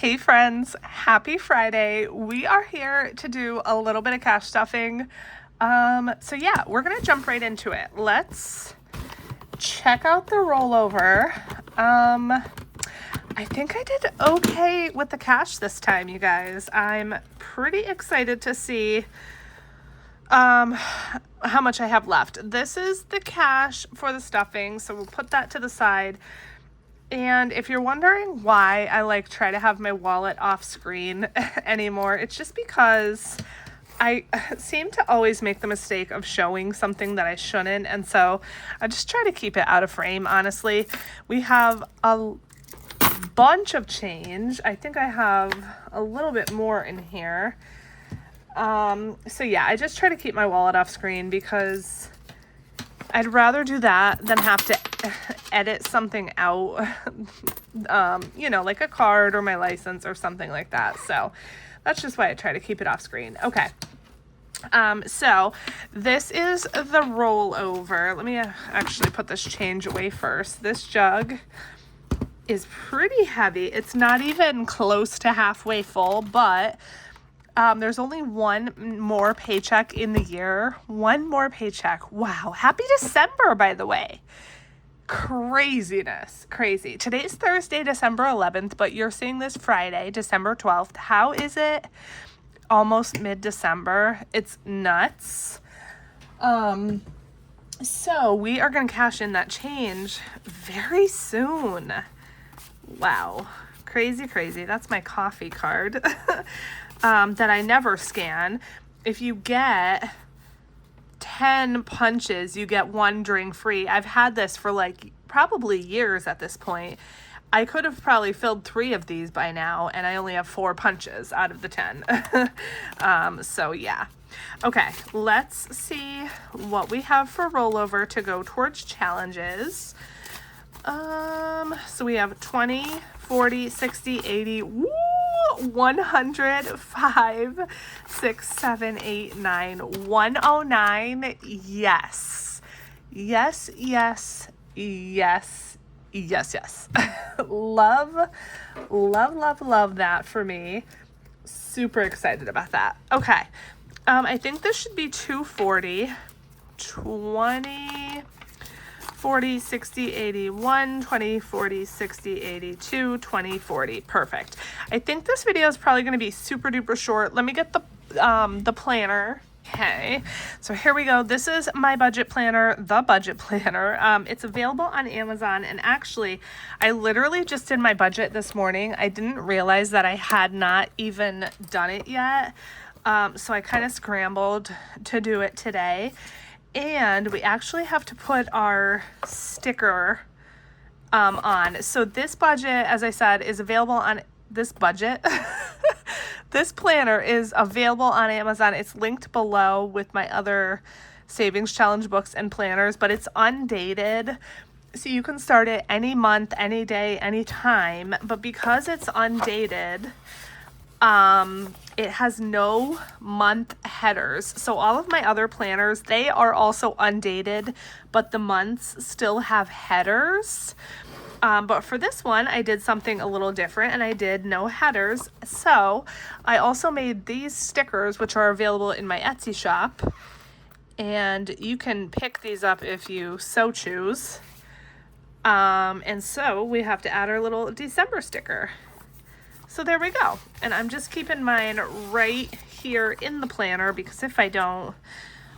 Hey friends, happy Friday. We are here to do a little bit of cash stuffing. So yeah, we're gonna jump right into it. Let's check out the rollover. I think I did okay with the cash this time, you guys. I'm pretty excited to see how much I have left. This is the cash for the stuffing, so we'll put that to the side. And if you're wondering why I try to have my wallet off screen anymore, it's just because I seem to always make the mistake of showing something that I shouldn't. And so I just try to keep it out of frame, honestly. We have a bunch of change. I think I have a little bit more in here. So yeah, I just try to keep my wallet off screen because I'd rather do that than have to edit something out, like a card or my license or something like that. So that's just why I try to keep it off screen. Okay. So this is the rollover. Let me actually put this change away first. This jug is pretty heavy. It's not even close to halfway full, but there's only one more paycheck in the year. One more paycheck. Wow. Happy December, by the way. Craziness. Crazy. Today's Thursday, December 11th, but you're seeing this Friday, December 12th. How is it almost mid-December? It's nuts. So we are going to cash in that change very soon. Wow. Crazy, crazy. That's my coffee card. That I never scan. If you get 10 punches, you get one drink free. I've had this for probably years at this point. I could have probably filled 3 of these by now, and I only have 4 punches out of the 10. So yeah. Okay, let's see what we have for rollover to go towards challenges. So we have 20, 40, 60, 80, woo! 100, 5, 6, 7, 8, 9, 109. Yes. Yes, yes, yes, yes, yes. Love, love, love, love that for me. Super excited about that. Okay. I think this should be 240, 20, 40, 60, 81, 20, 40, 60, 82, 20, 40. Perfect. I think this video is probably going to be super duper short. Let me get the planner. Okay, so here we go. This is my budget planner, the budget planner. It's available on Amazon, and actually, I literally just did my budget this morning. I didn't realize that I had not even done it yet, so I kind of scrambled to do it today. And we actually have to put our sticker on. So this budget, as I said, is available on this budget. This planner is available on Amazon. It's linked below with my other savings challenge books and planners, but it's undated. So you can start it any month, any day, any time. But because it's undated, it has no month headers. So all of my other planners, they are also undated, but the months still have headers. But for this one, I did something a little different, and I did no headers. So I also made these stickers, which are available in my Etsy shop. And you can pick these up if you so choose. And so we have to add our little December sticker. So there we go. And I'm just keeping mine right here in the planner because if I don't,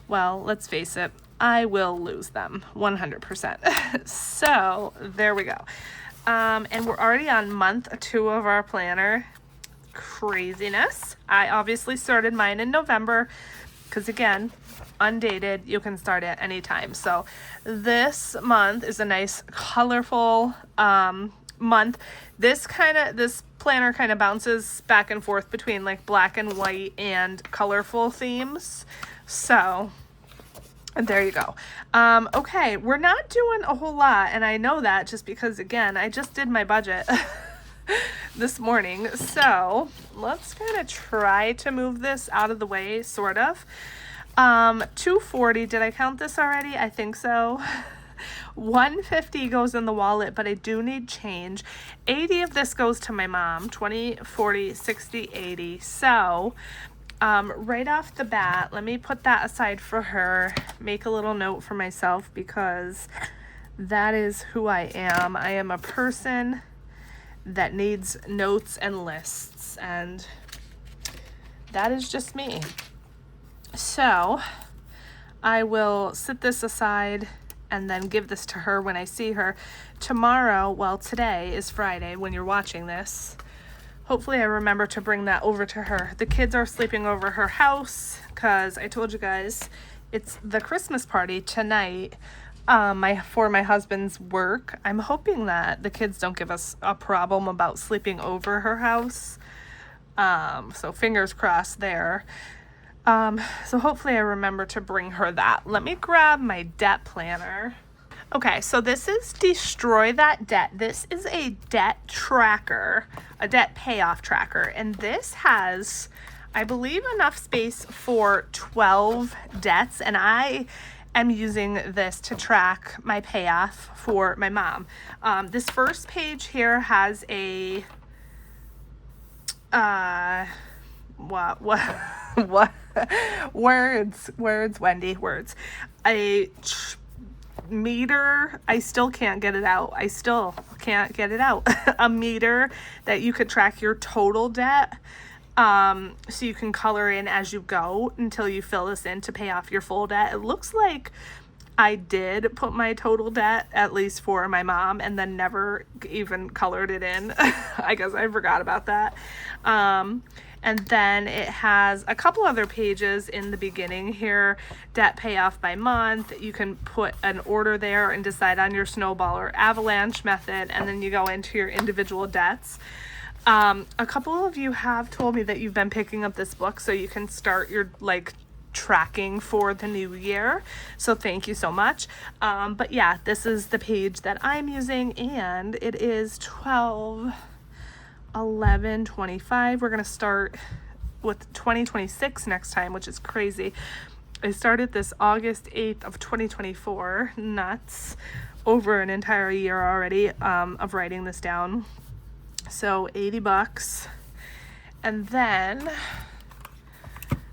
well, let's face it, I will lose them 100%. So there we go. And we're already on month 2 of our planner. Craziness. I obviously started mine in November because again, undated, you can start at any time. So this month is a nice colorful month. This planner kind of bounces back and forth between black and white and colorful themes. So there you go. Okay, we're not doing a whole lot, and I know that just because, again, I just did my budget this morning. So let's kind of try to move this out of the way, sort of. 240, did I count this already? I think so. $150 goes in the wallet, but I do need change. 80 of this goes to my mom. 20, 40, 60, 80. So right off the bat, let me put that aside for her. Make a little note for myself because that is who I am. I am a person that needs notes and lists, and that is just me. So I will sit this aside and then give this to her when I see her tomorrow. Well, today is Friday when you're watching this. Hopefully I remember to bring that over to her. The kids are sleeping over her house because I told you guys it's the Christmas party tonight for my husband's work. I'm hoping that the kids don't give us a problem about sleeping over her house. So fingers crossed there. So hopefully I remember to bring her that. Let me grab my debt planner. Okay, so this is Destroy That Debt. This is a debt tracker, a debt payoff tracker, and this has, I believe, enough space for 12 debts, and I am using this to track my payoff for my mom. This first page here has a what words, Wendy, words. A meter, I still can't get it out. A meter that you could track your total debt. So you can color in as you go until you fill this in to pay off your full debt. It looks like I did put my total debt, at least for my mom, and then never even colored it in. I guess I forgot about that. And then it has a couple other pages in the beginning here. Debt payoff by month. You can put an order there and decide on your snowball or avalanche method, and then you go into your individual debts. A couple of you have told me that you've been picking up this book so you can start your tracking for the new year. So thank you so much. But yeah, this is the page that I'm using, and it is 12/11/25. We're gonna start with 2026 next time, which is crazy. I started this August 8th of 2024. Nuts. Over an entire year already of writing this down. So $80. And then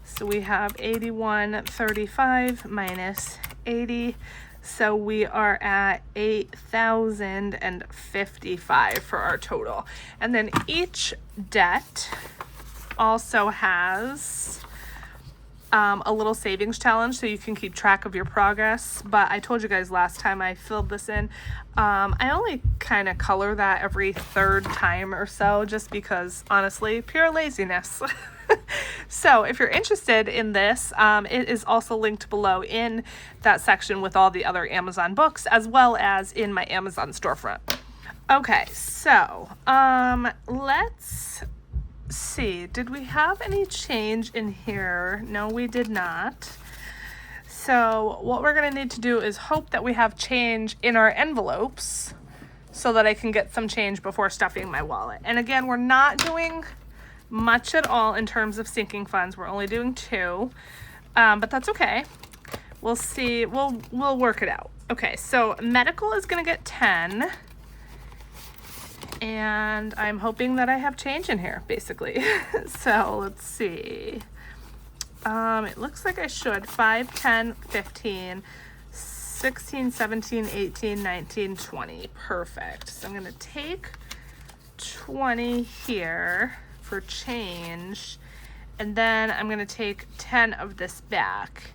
so we have 81.35 minus 80. So we are at 8,055 for our total. And then each debt also has a little savings challenge so you can keep track of your progress. But I told you guys last time I filled this in, I only kind of color that every third time or so, just because honestly, pure laziness. So if you're interested in this, it is also linked below in that section with all the other Amazon books, as well as in my Amazon storefront. Okay, so let's see. Did we have any change in here? No, we did not. So what we're going to need to do is hope that we have change in our envelopes so that I can get some change before stuffing my wallet. And again, we're not doing much at all in terms of sinking funds. We're only doing 2, but that's okay. We'll see. We'll work it out. Okay, so medical is going to get 10, and I'm hoping that I have change in here, basically. So let's see. It looks like I should. 5, 10, 15, 16, 17, 18, 19, 20. Perfect. So I'm going to take 20 here for change, and then I'm going to take 10 of this back.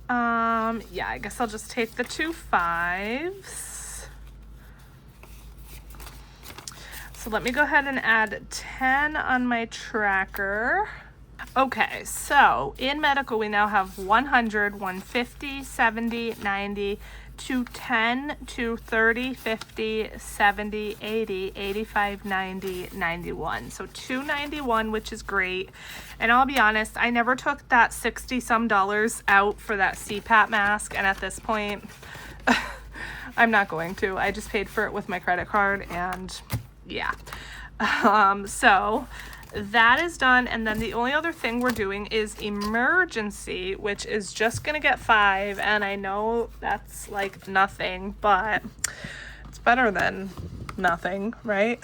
Yeah, I guess I'll just take the 2 5s. So let me go ahead and add 10 on my tracker. Okay, so in medical we now have 100, 150, 70, 90, 210, 230, 50, 70, 80, 85, 90, 91. So 291, which is great. And I'll be honest, I never took that $60-some out for that CPAP mask, and at this point, I'm not going to. I just paid for it with my credit card, and yeah. So that is done. And then the only other thing we're doing is emergency, which is just gonna get 5. And I know that's like nothing, but it's better than nothing, right?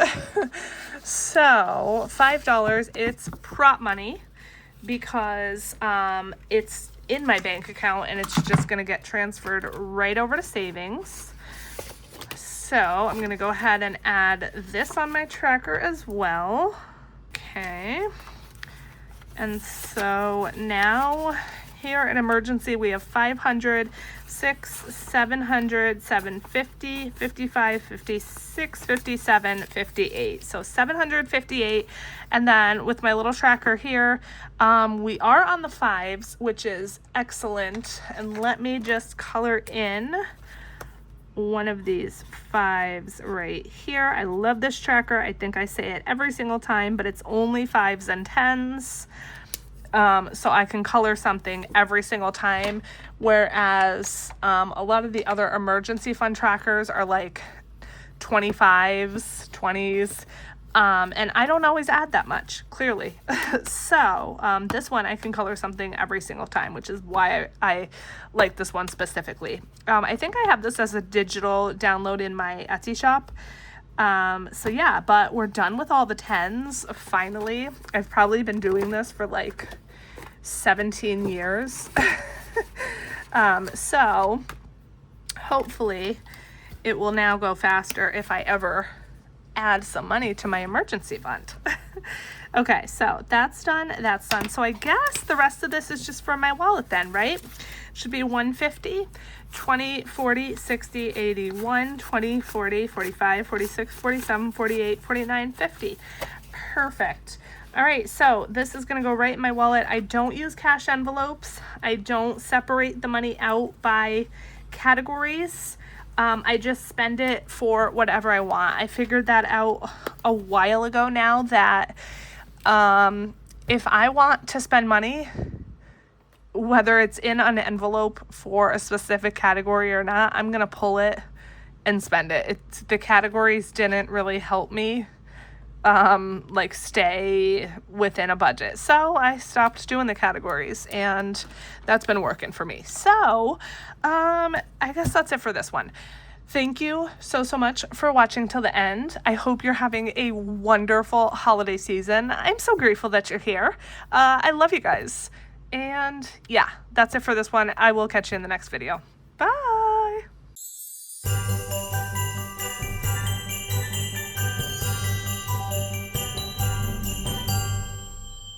So $5, it's prop money because it's in my bank account and it's just gonna get transferred right over to savings. So I'm gonna go ahead and add this on my tracker as well. Okay, and so now here in emergency we have 500, 6, 700, 750, 55, 56, 57, 58. So 758. And then with my little tracker here, we are on the 5s, which is excellent. And let me just color in one of these 5s right here. I love this tracker. I think I say it every single time, but it's only 5s and 10s. So I can color something every single time, whereas a lot of the other emergency fund trackers are like 25s, 20s, and I don't always add that much, clearly. So this one I can color something every single time, which is why I like this one specifically. I think I have this as a digital download in my Etsy shop. So yeah, but we're done with all the 10s finally. I've probably been doing this for like 17 years. So hopefully it will now go faster if I ever add some money to my emergency fund. Okay, so that's done, that's done. So I guess the rest of this is just for my wallet then, right? Should be 150, 20, 40, 60, 80, 1, 20, 40, 45, 46, 47, 48, 49, 50. Perfect. All right, so this is gonna go right in my wallet. I don't use cash envelopes. I don't separate the money out by categories. I just spend it for whatever I want. I figured that out a while ago now that if I want to spend money, whether it's in an envelope for a specific category or not, I'm gonna pull it and spend it. The categories didn't really help me like stay within a budget. So I stopped doing the categories and that's been working for me. So I guess that's it for this one. Thank you so much for watching till the end. I hope you're having a wonderful holiday season. I'm so grateful that you're here. I love you guys. And yeah, that's it for this one. I will catch you in the next video. Bye.